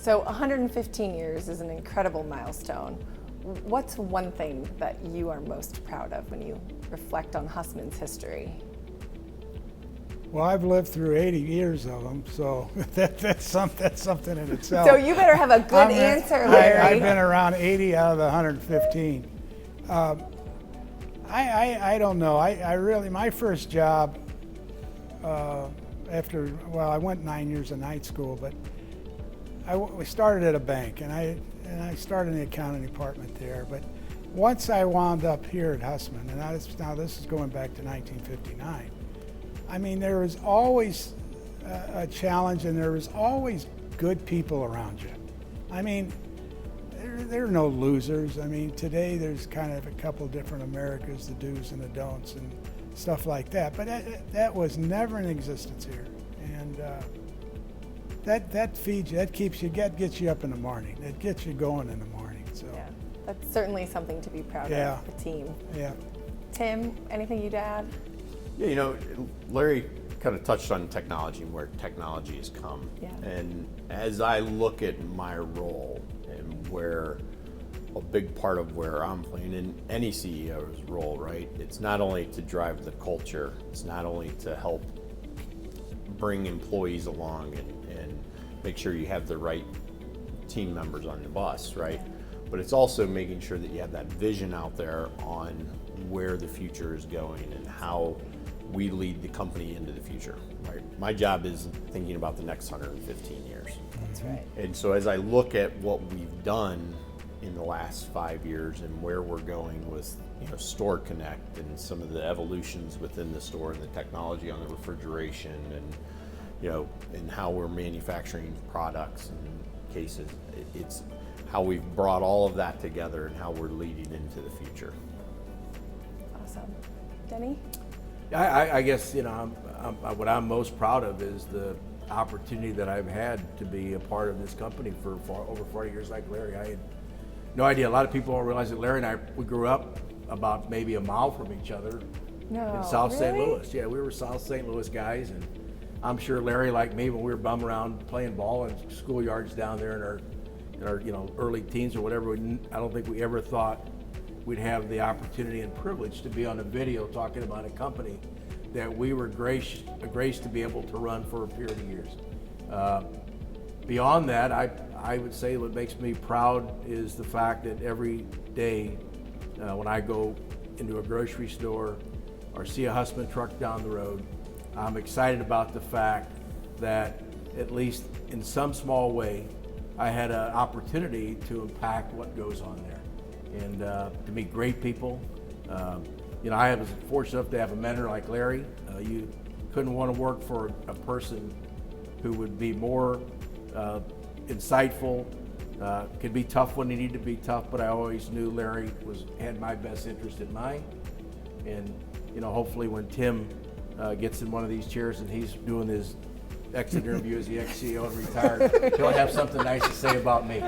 So 115 years is an incredible milestone. What's one thing that you are most proud of when you reflect on Hussmann's history? Well, I've lived through 80 years of them, so that's something in itself. So you better have a good answer, Larry. I've been around 80 out of the 115. I don't know. I really, my first job after, well, I went 9 years of night school, but we started at a bank, and I started in the accounting department there. But once I wound up here at Hussmann, and now this is going back to 1959. I mean, there was always a challenge, and there was always good people around you. I mean, there are no losers. I mean, today there's kind of a couple different Americas, the do's and the don'ts and stuff like that. But that was never in existence here. And that feeds you, that keeps you, gets you up in the morning. It gets you going in the morning. So yeah, that's certainly something to be proud of, the team. Yeah. Tim, anything you'd add? Yeah, you know, Larry kind of touched on technology and where technology has come. Yeah. And as I look at my role and where a big part of where I'm playing in any CEO's role, right? It's not only to drive the culture, it's not only to help bring employees along and make sure you have the right team members on the bus, right? But it's also making sure that you have that vision out there on where the future is going and how we lead the company into the future, right? My job is thinking about the next 115 years. That's right. And so as I look at what we've done in the last 5 years and where we're going with, you know, Store Connect and some of the evolutions within the store and the technology on the refrigeration and, you know, and how we're manufacturing products and cases, it's how we've brought all of that together and how we're leading into the future. Awesome. Denny? I guess, you know, what I'm most proud of is the opportunity that I've had to be a part of this company for over 40 years like Larry. I had no idea. A lot of people don't realize that Larry and we grew up about maybe a mile from each other in South St. Louis. Yeah, we were South St. Louis guys, and I'm sure Larry, like me, when we were bumming around playing ball in schoolyards down there in our you know, early teens or whatever, I don't think we ever thought we'd have the opportunity and privilege to be on a video talking about a company that we were graced to be able to run for a period of years. Beyond that, I would say what makes me proud is the fact that every day when I go into a grocery store or see a Hussmann truck down the road, I'm excited about the fact that at least in some small way, I had an opportunity to impact what goes on there. And to meet great people. You know, I was fortunate enough to have a mentor like Larry. You couldn't want to work for a person who would be more insightful, could be tough when he needed to be tough, but I always knew Larry had my best interest in mind. And, you know, hopefully when Tim gets in one of these chairs and he's doing his exit interview as the ex-CEO and retired, he'll have something nice to say about me.